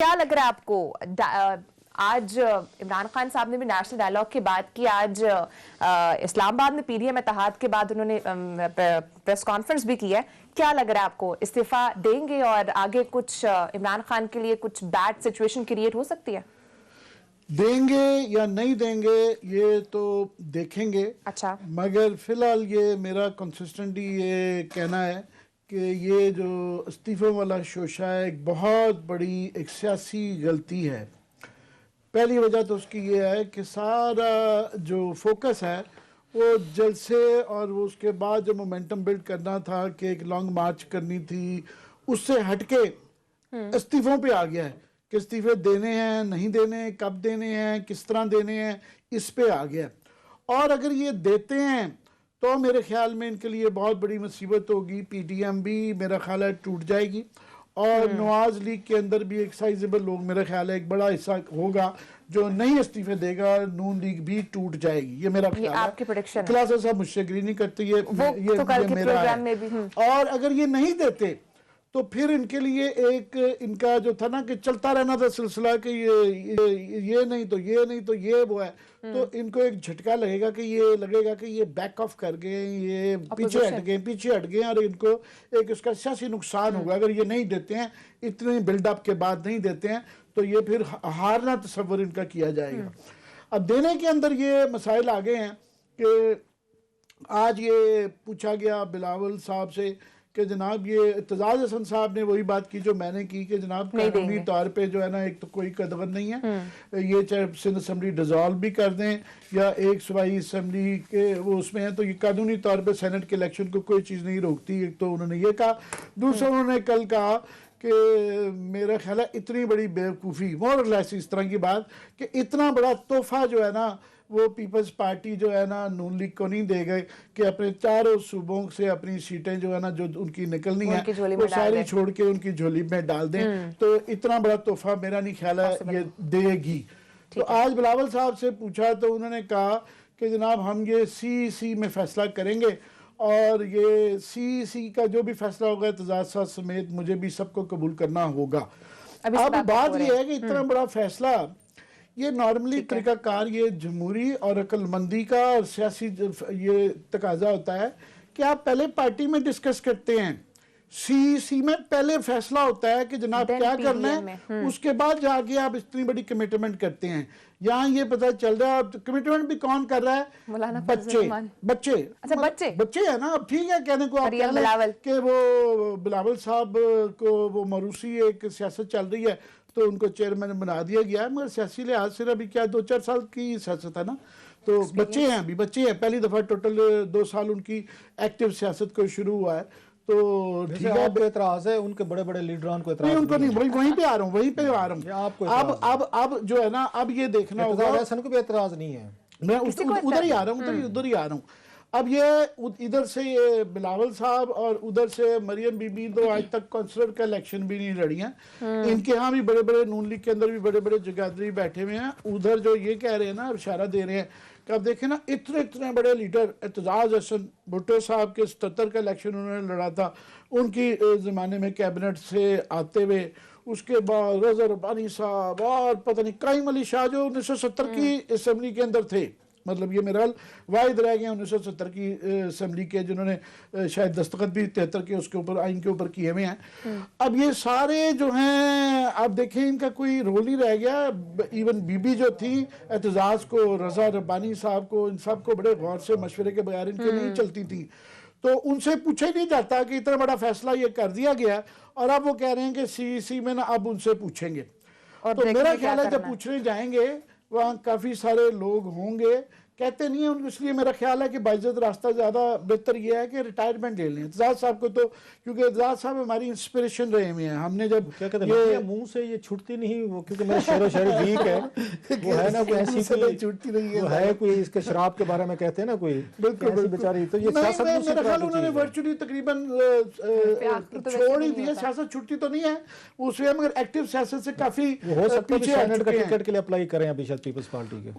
کیا لگ رہا ہے آپ کو آج عمران خان صاحب نے بھی نیشنل ڈائلاگ کی بات کی، آج اسلام آباد میں پی ڈی ایم اتحاد کے بعد انہوں نے پریس کانفرنس بھی کی ہے، کیا لگ رہا ہے آپ کو استعفیٰ دیں گے اور آگے کچھ عمران خان کے لیے کچھ بیڈ سچویشن کریٹ ہو سکتی ہے؟ دیں گے یا نہیں دیں گے یہ تو دیکھیں گے، اچھا، مگر فی الحال یہ میرا کنسسٹنٹلی یہ کہنا ہے کہ یہ جو استعفوں والا شوشہ ہے ایک بہت بڑی ایک سیاسی غلطی ہے۔ پہلی وجہ تو اس کی یہ ہے کہ سارا جو فوکس ہے وہ جلسے اور وہ اس کے بعد جو مومنٹم بلڈ کرنا تھا کہ ایک لانگ مارچ کرنی تھی، اس سے ہٹ کے استعفوں پہ آ گیا ہے کہ استعفے دینے ہیں نہیں دینے، کب دینے ہیں، کس طرح دینے ہیں، اس پہ آ گیا ہے۔ اور اگر یہ دیتے ہیں تو میرے خیال میں ان کے لیے بہت بڑی مصیبت ہوگی، پی ٹی ایم بھی میرا خیال ہے ٹوٹ جائے گی، اور نواز لیگ کے اندر بھی ایک سائزیبل لوگ میرا خیال ہے ایک بڑا حصہ ہوگا جو نہیں استعفے دے گا، نون لیگ بھی ٹوٹ جائے گی، یہ میرا خیال ہے۔ آپ کی پریڈکشن ہے؟ خلاصہ صاحب مجھ سے اگری نہیں کرتے، یہ میرا ہے۔ اور اگر یہ نہیں دیتے تو پھر ان کے لیے ایک ان کا جو تھا نا کہ چلتا رہنا تھا سلسلہ کہ یہ نہیں تو یہ نہیں تو یہ وہ ہے، تو ان کو ایک جھٹکا لگے گا کہ یہ لگے گا کہ یہ بیک آف کر گئے، یہ پیچھے ہٹ گئے اور ان کو ایک اس کا سیاسی نقصان ہوگا۔ اگر یہ نہیں دیتے ہیں، اتنے بلڈ اپ کے بعد نہیں دیتے ہیں تو یہ پھر ہارنا تصور ان کا کیا جائے گا۔ اب دینے کے اندر یہ مسائل آگے ہیں کہ آج یہ پوچھا گیا بلاول صاحب سے کہ جناب یہ اعتزاز حسن صاحب نے وہی بات کی جو میں نے کی کہ جناب قانونی طور پہ جو ہے نا ایک تو کوئی قدغن نہیں ہے، یہ چاہے سندھ اسمبلی ڈیزالو بھی کر دیں یا ایک صوبائی اسمبلی کے وہ اس میں ہیں تو یہ قانونی طور پہ سینٹ کے الیکشن کو کوئی چیز نہیں روکتی، ایک تو انہوں نے یہ کہا۔ دوسرا انہوں نے کل کہا کہ میرا خیال ہے اتنی بڑی بیوقوفی مور اور لیس اس طرح کی بات کہ اتنا بڑا تحفہ جو ہے نا وہ پیپلز پارٹی جو ہے نا نون لیگ کو نہیں دے گئے کہ اپنے چاروں صوبوں سے اپنی سیٹیں جو ہے نا جو ان کی نکلنی ہیں وہ ساری چھوڑ کے ان کی جھولی میں ڈال دیں، تو اتنا بڑا تحفہ میرا نہیں خیال ہے یہ دے گی۔ تو آج بلاول صاحب سے پوچھا تو انہوں نے کہا کہ جناب ہم یہ سی میں فیصلہ کریں گے اور یہ سی کا جو بھی فیصلہ ہوگا اعتزاز صاحب سمیت مجھے بھی سب کو قبول کرنا ہوگا۔ اب بات یہ ہے کہ اتنا بڑا فیصلہ یہ نارملی طریقہ کار یہ جمہوری اور عقل مندی کا اور سیاسی یہ تقاضا ہوتا ہے کہ آپ پہلے پارٹی میں ڈسکس کرتے ہیں، سی میں پہلے فیصلہ ہوتا ہے کہ جناب کیا کرنا ہے، اس کے بعد جا کے آپ اتنی بڑی کمٹمنٹ کرتے ہیں۔ یہاں یہ پتہ چل رہا ہے کمٹمنٹ بھی کون کر رہا ہے؟ بچے ہیں نا۔ اب ٹھیک ہے کہنے کو آپ کہہ لیں کہ وہ بلاول صاحب کو وہ موروثی ایک سیاست چل رہی ہے تو ان کو چیئرمین بنا دیا گیا ہے، مگر سیاسی لحاظ سے ابھی کیا 2-4 سال کی سیاست ہے نا، تو بچے ہیں، ابھی بچے ہیں، پہلی دفعہ ٹوٹل 2 سال ان کی ایکٹیو سیاست کو شروع ہوا ہے۔ تو ٹھیک ہے، آپ کو اعتراض ہے ان کے بڑے بڑے لیڈران کو اعتراض نہیں، ان کو نہیں، وہیں پہ آ رہا ہوں اب جو ہے نا اب یہ دیکھنا ہوگا، حسن کو بھی اعتراض نہیں ہے، میں ادھر ہی آ رہا ہوں۔ اب یہ ادھر سے یہ بلاول صاحب اور ادھر سے مریم بی بی تو آج تک کونسلر کا الیکشن بھی نہیں لڑی ہیں، ان کے ہاں بھی بڑے بڑے نون لیگ کے اندر بھی بڑے بڑے جگادری بیٹھے ہوئے ہیں، ادھر جو یہ کہہ رہے ہیں نا اشارہ دے رہے ہیں کہ اب دیکھیں نا اتنے بڑے لیڈر اعتزاز حسن بھٹو صاحب کے 77 کا الیکشن انہوں نے لڑا تھا، ان کی زمانے میں کیبنٹ سے آتے ہوئے، اس کے بعد رضا ربانی صاحب اور پتہ نہیں قائم علی شاہ جو 1970 کی اسمبلی کے اندر تھے، مطلب یہ میرا واحد رہ گئے 1970 کی اسمبلی کے جنہوں نے شاید دستخط بھی 73 کے اس کے اوپر آئین کے اوپر کیے ہوئے ہیں۔ اب یہ سارے جو ہیں آپ دیکھیں ان کا کوئی رول ہی رہ گیا، ایون بی بی جو تھی اعتزاز کو، رضا ربانی صاحب کو، ان سب کو بڑے غور سے مشورے کے بغیر ان کے نہیں چلتی تھی، تو ان سے پوچھا ہی نہیں جاتا کہ اتنا بڑا فیصلہ یہ کر دیا گیا اور اب وہ کہہ رہے ہیں کہ سی میں نا اب ان سے پوچھیں گے۔ تو میرا خیال ہے جب پوچھنے جائیں گے وہاں کافی سارے لوگ ہوں گے، کہتے نہیں ہیں، اس لیے میرا خیال ہے کہ باعزت راستہ زیادہ بہتر یہ ہے کہ ریٹائرمنٹ لے لیں اعتزاز صاحب کو، تو کیونکہ اعتزاز صاحب ہماری انسپریشن رہے ہوئے ہیں، ہم نے جب کیا کہتے ہیں منہ سے یہ چھٹتی نہیں، وہ کیونکہ میرے شعر و شاعری ویک ہے، وہ ہے نا کوئی ایسی چھٹتی نہیں ہے، وہ ہے کوئی اس کے شراب کے بارے میں کہتے ہیں نا کوئی ایسی بیچاری، تو یہ سیاست میرا خیال انہوں نے ورچولی تقریباً چھوڑ ہی دیا، سیاست چھٹتی تو نہیں ہے اس میں، مگر ایکٹیو سیاست سے کافی ہو سکتا ہے پیچھے سینٹ کا ٹکٹ کے لیے اپلائی کریں ابھی شاید پیپلز پارٹی کے،